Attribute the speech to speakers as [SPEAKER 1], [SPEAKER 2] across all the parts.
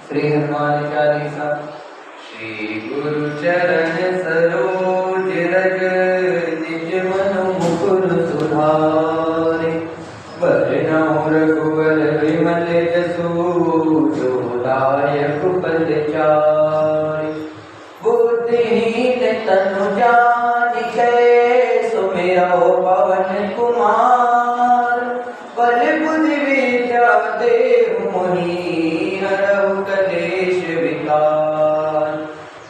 [SPEAKER 1] श्री हनुमान चालीसा। श्री गुरु चरण सरोज रज निज मन मुकुर सुधारे। वरनौ रघुवर विमल जसु जो दायक पद चारे। बुद्धिहीन तनु जानिके सुमिरौ पवन कुमार। बल बुद्धि विद्या देहु मोहि हरहु कलेश विकार।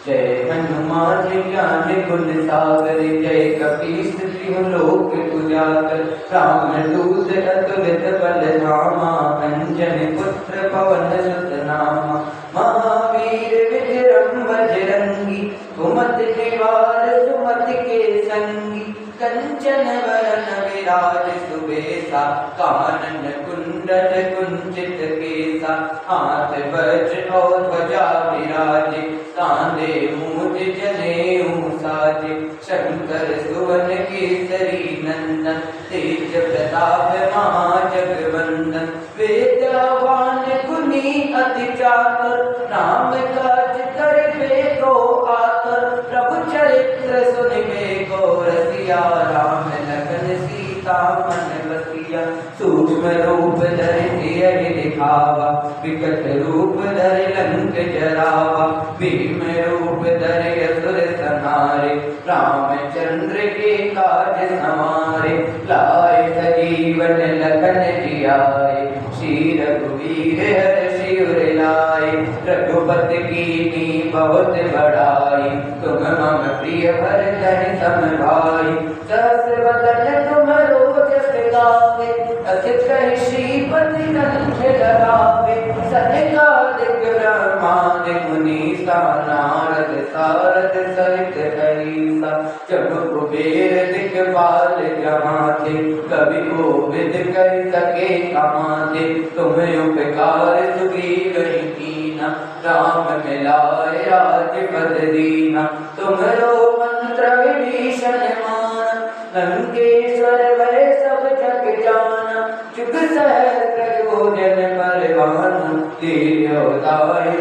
[SPEAKER 1] जय हनुमान ज्ञान गुण सागर जय कपीस तिहु लोक उजागर। रामदूत अतुलित बल धामा अंजन पुत्र पवन सुत नामा। महावीर विक्रम बजरंगी कुमति निवार सुमति के संगी। कंचन वरन विराज सुबेसा कानन कुंडल कुंचित केसा। हाथ वज्र और ध्वजा विराजे कांधे मूंज जनेऊ साजे। शंकर सुवन केसरी नंदन तेज प्रताप महाजगवंदन। विद्यावान गुणी अति चातुर राम काज करिबे को आतुर। प्रभु चरित्र सुनिबे को रसिया राम लखन सीता मन बसिया। सूक्ष्म रूप धरि सियहि दिखावा विकट रूप धरि लंक जरावा। भीम रूप धरि असुर संहारे रामचंद्र के काज संवारे। लाए सजीवन लखन जियाए श्री रघुवीर हर्षि उर लाए। रघुपति कीन्ही बहुत बड़ाई तुम मम प्रिय भरतहि सम भाई। सहस बदन तुमरो जस गावे असित कहि श्रीपति कंठ लगावे। सनकादिक ब्रह्मादि मुनीसा नारद सारद सहित ऐसा। जब कुबेर दिखपाल जहाँ थे कवि कोविद कहि सके कहाँ थे। तुम उपकार सुग्रीव कीना राम मिलाए राजपद दीना। तुम्हरो मंत्र विभीषण माना लंकेश्वर वै सब जग जाना। जुग सहस्त्र योजन पर भानु तीर्थ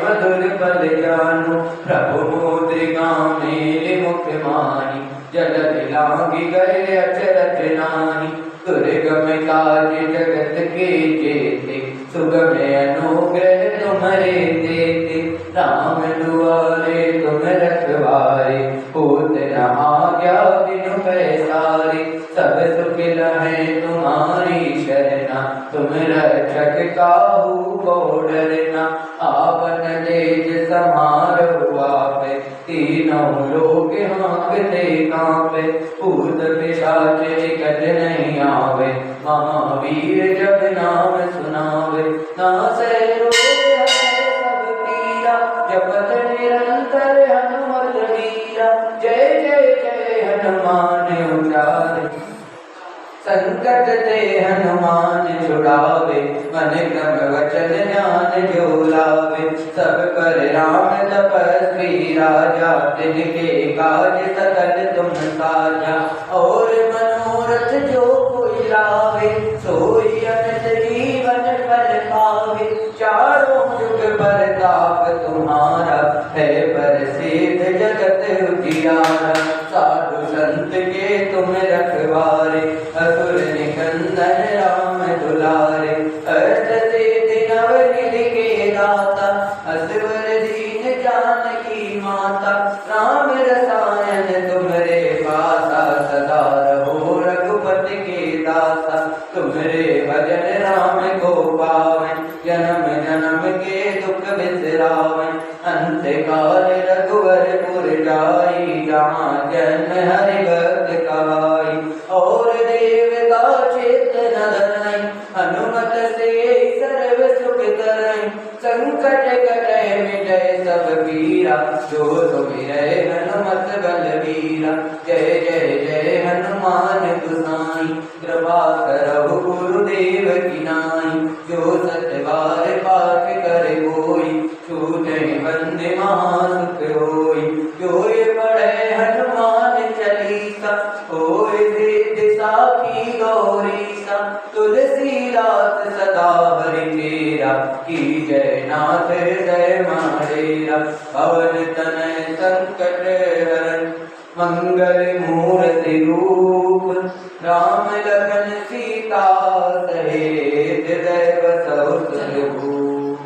[SPEAKER 1] मधुर पद जानु। प्रभु मुद्रिका मेलि मुख माहि जल लांघि गए अचरज नाहि। दुर्गम काज जगत के जेते सुगम अनुग्रह तुम्हारे देते। राम दुआरे तुम रखवारे होत न आज्ञा बिनु पैसारे। सब सुख लहै तुम्हारी शरणा तुम रक्षक काहू को डरना। आपन तेज समारो आपे तीनों लोक हाँकते कांपे। भूत पिशाच निकट नहीं आवे महावीर जब नाम सुनावे। नासै रोग हरै सब पीरा जपत निरंतर हनुमत वीरा। जय जय जय हनुमान उचारे संकट ते हनुमान छुड़ावे। मन क्रम वचन ध्यान जो लावे। सब पर राम तपस्वी राजा तिनके काज सकल तुम साजा। और मनोरथ जो कोई लावे सोई अनंत जीवन फल पावे। चारों जुग परताप तुम्हारा है प्रसिद्ध जगत उजियारा। साधु संत के तुम रखवारे असुर निकंदन राम दुलारे। अष्ट सिद्धि नवनिधि के दाता असवर दीन जानकी माता। राम रसायन तुम्हारे पासा सदा रहो रघुपति के दासा। तुम्हारे भजन राम को पावन जन्म जन्म के दुख बिसरावन। अंत काल रघुवर पुर जाई जहाँ जन्म हरि भक्त कहाई। और देवता चित्त न धरई हनुमत से सर्व सुख करई। संकट कटै मिटै सब पीरा जो सुमिरै हनुमत बलवीरा। जय जय जय हनुमान गोसाई कृपा करहु गुरुदेव की नाई। जो सत बार पाठ करे कोई छूटहि बंदे महासुख होई। जो ये पढ़े हनुमान चालीसा होय सिद्धि साखी गौरीसा। तुलसीदास सदा हरि तेरा की जय नाथ हृदय मारेरा। पवन तनय संकट हरण मंगल मूर्ति रूप। राम लखन सीता सहित हृदय बसहु सुरभूप।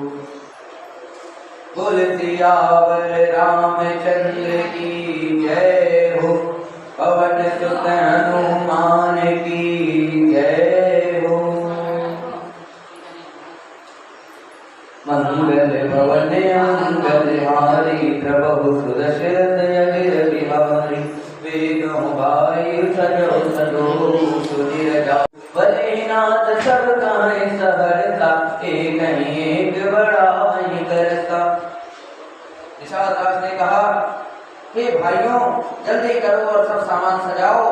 [SPEAKER 1] बोल सियावर रामचंद्र की जय हो। पवन सुत हनुमान की जय हो। मंगल भवन मंगलहारी प्रभु सुदशरथ अजिर बिहारी। वेदों वायु सजो सजो सुनिरजा। बलिनाथ सब काहे सहरता। एक नहीं एक बड़ा नहीं करता। निषाद राज ने कहा, हे भाइयों जल्दी करो और सब सामान सजाओ।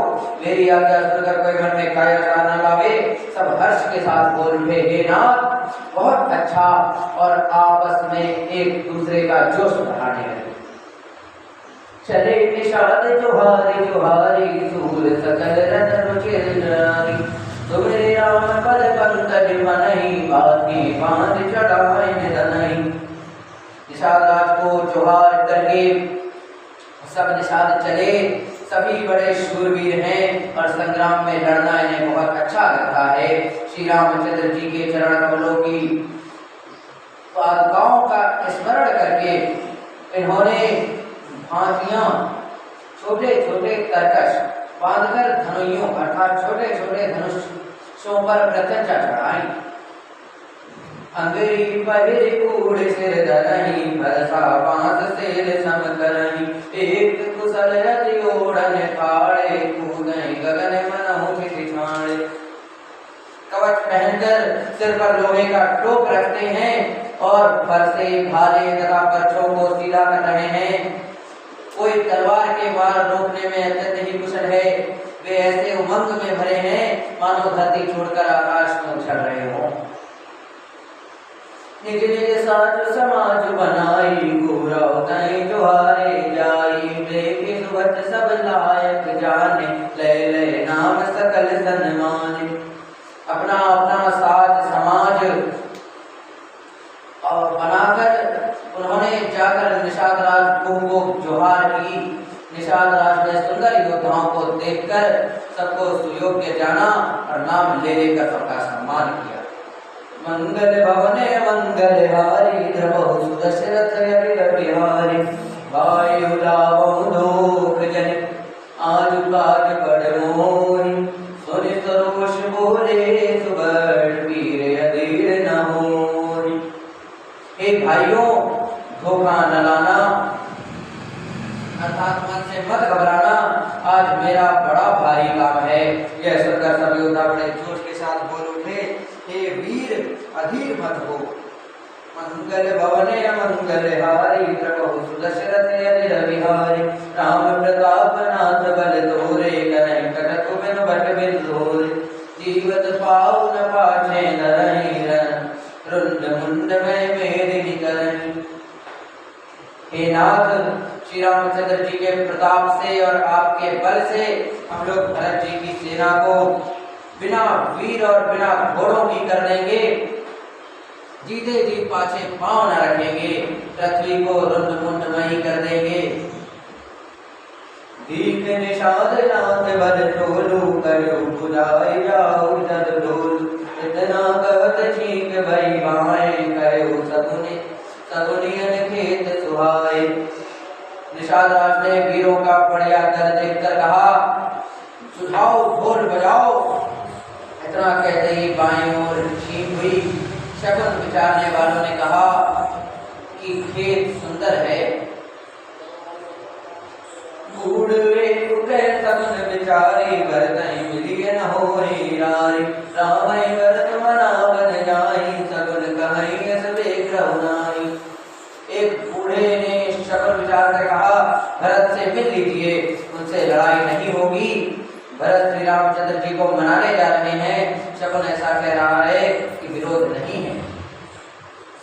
[SPEAKER 1] मेरी आज्ञा सुनकर कोई मन में कायरता न लावे। सब हर्ष के साथ बोल उठे, हे नाथ बहुत अच्छा। और आपस में एक दूसरे का जोश बढ़ाने लगे। चले निषाद जोहारी जोहारी सूर सकल रतन चिरनारी। तुम्हें राम पद पंकज मनहि बाकी बांध चढ़ाए निधनहि। निषाद राज को जोहार करके सब निषाद चले। सभी बड़े शूरवीर हैं और संग्राम में लड़ना इन्हें बहुत अच्छा लगता है। श्री रामचंद्र जी के चरण कमलों की पादुकाओं का स्मरण करके इन्होंने भांतियां छोटे छोटे तरकश बांधकर धनुइयों अर्थात छोटे छोटे धनुषों पर प्रत्यंचा चढ़ाई। अंगरी पहिर कूड़ सिर धरहि भरसा बांध सेल सम करहि। एक कुशल रति ओढ़न फाड़े कूदहि गगन मनहु छिछाड़े। कवच पहनकर सिर पर लोहे का टोप रखते हैं और फरसे भाले तथा पर्चों को सीधा कर रहे हैं। कोई तलवार के वार रोकने में अत्यंत ही कुशल है। वे ऐसे उमंग में भरे हैं मानो धरती छोड़कर आकाश में उछल रहे हों। निज निज साज समाज बनाई गौरव तई जोहारे जाई। देखे सुभट सब लायक जाने ले ले नाम सकल सन्माने। अपना अपना साज समाज और बनाकर उन्होंने जाकर निषाद राज को जोहार की। निषाद राज ने सुंदर योद्धाओं को देखकर सबको सुयोग्य जाना और नाम ले लेकर सबका सम्मान किया। मंगल भवने मंगलहारी द्रवहु सुदशरथ अजिर बिहारी। वायु लावहु दोख जन आजु काज बड़ मोहि। सुनि सरोष बोले सुबड़ वीर अधीर न होई। हे भाइयों धोखा न लाना अर्थात मन से मत घबराना। आज मेरा बड़ा भारी काम है। यह सुनकर सब योद्धा बड़े जोश के साथ बोल उठे, हे वीर अधीर मत हो। मंगल भवने मंगलहारी प्रभु सुदशरथ अजिर बिहारी। राम प्रताप नाथ बल तोरे करै कटक बिनु बट बिन धोरे। जीवत पाउ न पाछे नरहि रुंड मुंड में मेदिनी करहि। हे नाथ श्री रामचंद्र जी के प्रताप से और आपके बल से हम लोग भरत जी की सेना को बिना वीर और बिना घोड़ों की कर देंगे। जीते जी पाछे पांव न रखेंगे। पृथ्वी को रुंड मुंड मही कर देंगे। दीख निषाद नाथ बल टोलू करो बुझाई जाऊ जद डोल। इतना कहत छीक भई बाएं करो सगुनि सगुनियन खेत सुहाए। निषाद राज ने वीरों का बढ़िया दल देखकर कहा, सुझाओ ढोल बजाओ। इतना कहते ही बाएं ओर छीन हुई। शकुन विचारने वालों ने कहा कि खेत सुंदर है। सगुन विचारी भरतहि मिलिय न होहि रारी। रामहि भरत मना बन जाई सगुन कहहि अस बेग्रह नाई। एक बूढ़े ने शकुन विचार कर कहा, भरत से मिल लीजिए, उनसे लड़ाई नहीं होगी। भरत श्री रामचंद्र जी को मनाने जा रहे हैं। शकुन ऐसा कह रहा है कि विरोध नहीं है।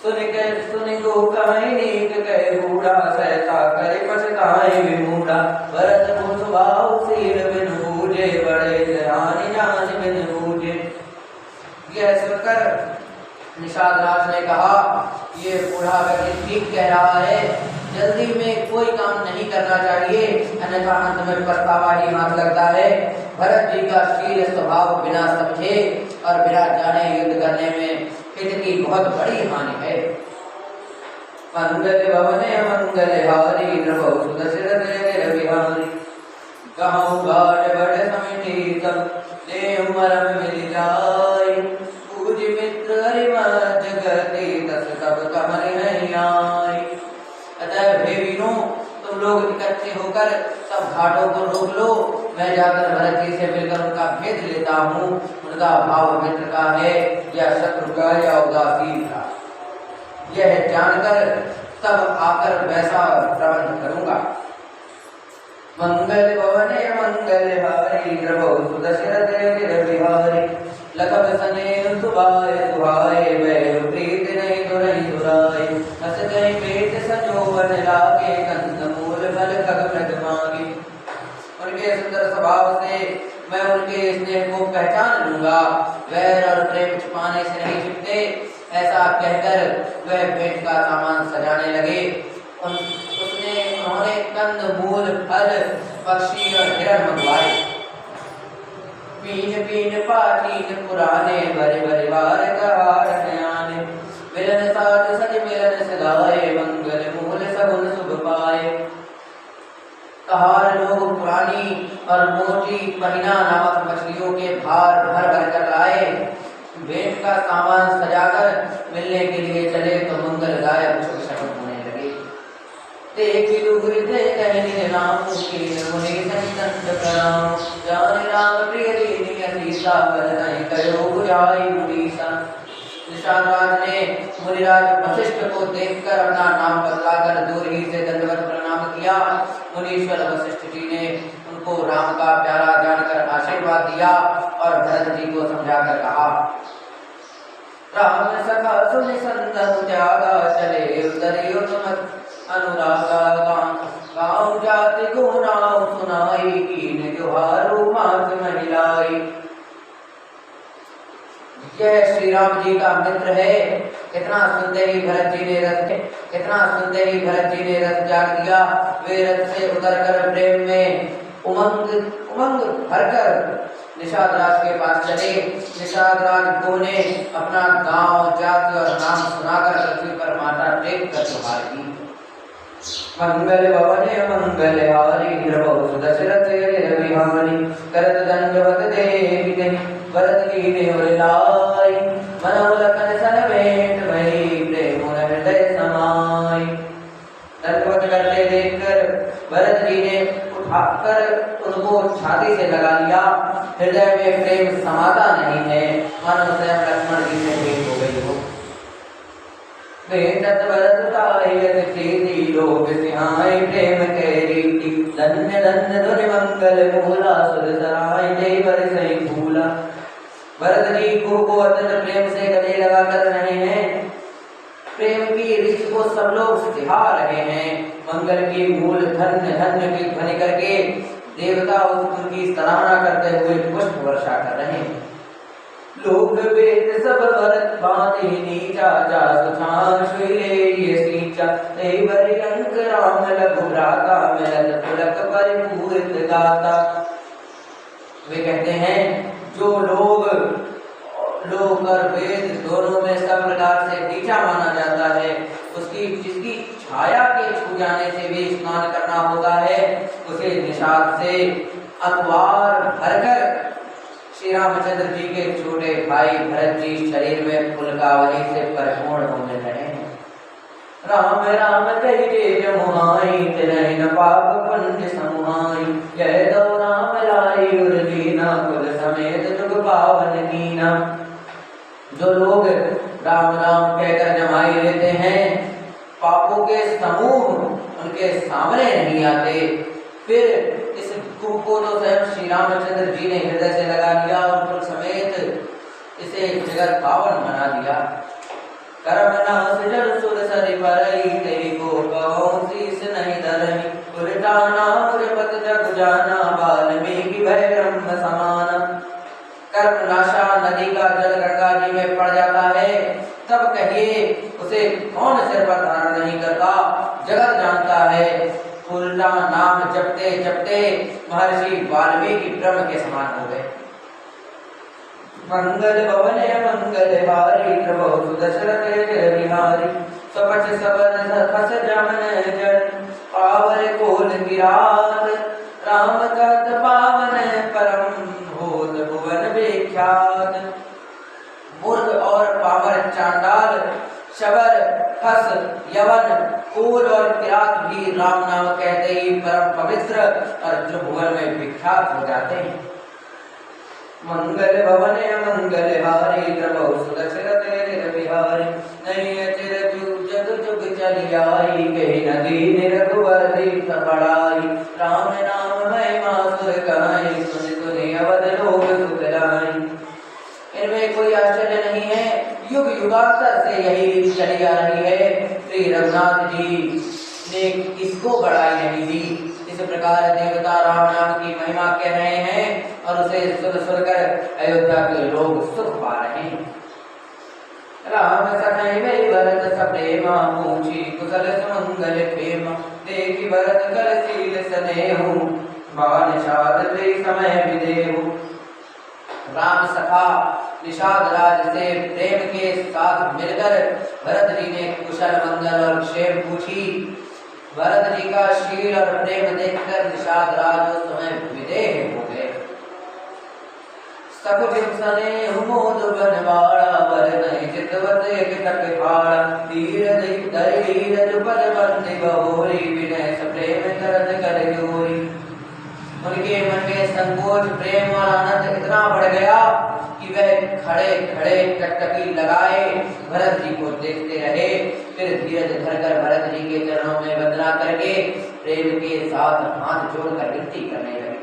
[SPEAKER 1] सुनि को कहीं नीक कहे बूढ़ा सहसा करे पछताए विमूढ़ा। भरत मुसवाऊ सिर बिन बूझे बड़े जान जान बिन बूझे। यह सुनकर निषाद राज ने कहा, ये बूढ़ा व्यक्ति ठीक कह रहा है, जल्दी में कोई काम नहीं करना चाहिए, अन्यथा अंत में पछतावा ही हाथ लगता है। भरत जी का शील स्वभाव बिना समझे और बिना जाने युद्ध करने में हित की बहुत बड़ी हानि है। मंगल भवने मंगल हारी प्रभु सुदशरथ जय बिहारी, कहूँ गाढ़ बड़ समिति सब ले मरम मिल जाय, पूज मित्र हरिमत जगति तस सब कमर नहीं आय। अतः हे वीरों, तुम लोग इकट्ठे होकर सब घाटों को रोक लो, मैं जाकर भरत जी से मिलकर उनका भेद लेता हूँ, उनका भाव मित्र का है या शत्रु का या उदासीन का, यह जानकर तब आकर वैसा प्रबंध करूंगा। मंगल भवने मंगल हारी प्रभु सुदशरथ जय बिहारी, लखन सने सुभाय सुभाय मैं प्रीत नहीं तो नहीं दुराय, हस गई पेट संजोवन लागे कंद मूल फल खग मृग मांगे। उनके सुंदर स्वभाव से मैं उनके स्नेह को पहचान लूंगा, वैर और प्रेम छुपाने से नहीं छिपते, ऐसा कहकर वह भेंट का सामान सजाने लगे। उन्होंने कंद मूल फल पक्षी और हिरण मंगवाए। पीन पीन पाठीन पुराने बड़े बड़े बार कहार आने, मिलन साज सज मिलन सगाए, मंगल मूल सगुन शुभ पाए। कहार लोग पुरानी और मोटी पहिना नामक मछलियों के भार भर भर कर लाए। भेंट का सामान सजाकर मिलने के लिए चले तो मंगलदायक शुभ शकुन होने लगे। देखी दुर्गृते कहने नाम कीन मुनि संतंत प्रणाम, जाने राम प्रिय दीनी असीसा बधाई करो बुझाई मुनीसा। निषाद राज ने मुनिराज वशिष्ठ को देखकर अपना नाम बदलाकर दूर ही से दंडवत प्रणाम किया। मुनीश्वर वशिष्ठ जी ने उनको राम का प्यारा जानकर आशीर्वाद दिया और भरत जी को समझाकर कहा, राम सखा सुनि संतन त्यागा, चले उतरी उत्तम अनुरागा। गाँव जाति गुनाव सुनाई, कीन त्योहारू मात महिलाई। यह श्री राम जी का मित्र है। इतना सुनते ही भरत जी ने रथ त्याग दिया। वे रथ से उतरकर प्रेम में उमंग भरकर निषाद राज के पास चले। निषाद राज को ने अपना गांव जाति और नाम सुनाकर पृथ्वी पर माथा टेक कर दुहाई दी। मंगल भवने मंगल हारी प्रभु सुदशरथ जय बिहारी, करत दंडवत देहि भरत लीने और लाई, मनों लखन सन भेंट भई प्रेम हृदय समाई। दंडवत करते देखकर भरत जी ने उठाकर उनको छाती से लगा लिया। हृदय में प्रेम समाता नहीं है, मानो स्वयं लक्ष्मण जी से भेंट हो गई हो। भेंटत भरत तायत प्रीति लोग सिहाय, प्रेम के रीति धन्य धन्य धुनि मंगल मूला, सुर सराय जय बरसई फूला। भरत जी को अत्यंत प्रेम से गले लगा कर रहे हैं। प्रेम की रीति को सब लोग सिहा रहे हैं। मंगल की मूल धन्य धन्य की ध्वनि करके देवता उनकी सराहना करते हुए पुष्प वर्षा कर रहे हैं। लोक वेद सब भरत बांधे नीचा, जा सुछान सुले ये सींचा, तेई बरि अंक राम लघु भ्राता, मिलत पुलक परिपूरित गाता। वे कहते हैं जो लोक और वेद दोनों में सब प्रकार से नीचा माना जाता है, जिसकी छाया के छू जाने से भी स्नान करना होता है, उसे निषाद से अखबार भरकर श्री रामचंद्र जी के छोटे भाई भरत जी शरीर में पुलकावली से परिपूर्ण होने लगे। राम राम कहि जे मुहाई, तिनहि न पाप पुण्य समुहाई, जय दो राम लाई उर दीना, कुल समेत जुग पावन कीना। जो लोग राम राम कहकर जमाई लेते हैं, पापों के समूह उनके सामने नहीं आते। फिर इस कुंभ को तो स्वयं श्री रामचंद्र जी ने हृदय से लगा लिया और कुल समेत इसे जगत पावन बना दिया। कर्म नाश जड़ सुर सरि परई, तेरी को कहूं शीस नहीं धरई, उल्टा नाम जपत जग जाना, वाल्मीकि भय ब्रह्म समाना। कर्म नाशा नदी का जल गंगा जी में पड़ जाता है, तब कहिए उसे कौन सिर पर धारण नहीं करता। जगत जानता है, उल्टा नाम जपते जपते महर्षि वाल्मीकि ब्रह्म के समान हो गए। मंगल भवन मंगल हारी प्रभु सुदशरथ जय बिहारी, सपच सबन खस जमन जन पावर कोल गिरात, राम कहत पावन परम भूत भुवन विख्यात। मूर्ख और पावर चांडाल, शबर खस यवन कोल और किरात भी राम नाम कहते ही परम पवित्र और त्रिभुवन में विख्यात हो जाते हैं। मंगल भवन मंगल हारी प्रभु सुदशरथ जय बिहारी, नहीं अचिर जग जुग चली आई, कही नदी निरघुवर दीप बढ़ाई, राम नाम महिमा सुर कहाई, सुन सुनि अवध लोग सुख लाई। इनमें कोई आश्चर्य नहीं है, युग युगांतर से यही रीति चली आ रही है। श्री रघुनाथ जी ने किसको बढ़ाई नहीं दी। इस प्रकार देवता राम नाम की महिमा कह रहे हैं और उसे सुन सुनकर अयोध्या के लोग सुख पा रहे हैं। राम सखै वे भरत सप्रेमा, पूछी कुशल सुमंगल खेमा, देखी भरत कर शील सनेहु, बानिषाद वे समय विदेहु। राम सखा निषाद राज से प्रेम के साथ मिलकर भरत जी ने कुशल मंगल और क्षेम पूछी। भरत जी का शील और प्रेम देखकर निषाद राज उस समय विदेह हो गए। सब सने मोद बनवाड़ा, बर नहीं चितवत एक तक फाड़ा, धीर धीर जुपद बंदी बहोरी, विनय सप्रेम करत कर जोरी। उनके मन में संकोच प्रेम और आनंद इतना बढ़ गया कि वह खड़े खड़े टकटकी लगाए भरत जी को देखते रहे। फिर धीरज धरकर भरत जी के चरणों में वंदना करके प्रेम के साथ हाथ जोड़कर विनती करने लगे।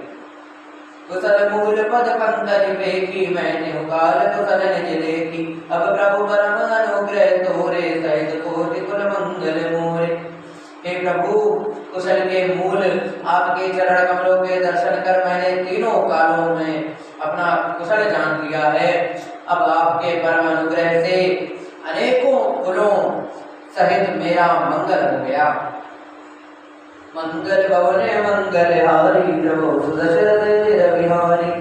[SPEAKER 1] कुशल मूल पद पंकज पेखी, मैंने काल कुशल निज देखी, अब प्रभु परम अनुग्रह तोरे, सहित कोटि कुल मंगल मोरे। हे प्रभु, कुशल के मूल आपके चरण कमलों के दर्शन कर मैंने तीनों कालों में अपना कुशल जान लिया है। अब आपके परम अनुग्रह से अनेकों कुलों सहित मेरा मंगल हो गया। मंगल भवन मंगल हारी प्रभु सुदशरथ जय बिहारी,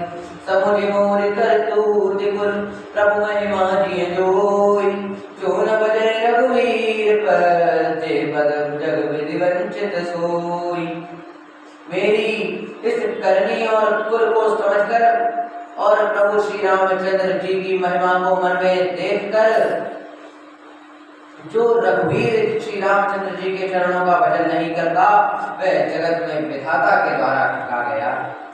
[SPEAKER 1] समुझ मोर करतूत कुल प्रभु महिमा जिय जोई, जो न बजै रघुवीर पर ते पद जग विधि वंचित सोई। मेरी इस करनी और कुल को समझकर और प्रभु श्री रामचंद्र जी की महिमा को मन में देखकर जो रघुवीर श्री रामचंद्र जी के चरणों का भजन नहीं करता, वह जगत में विधाता के द्वारा ठगा गया।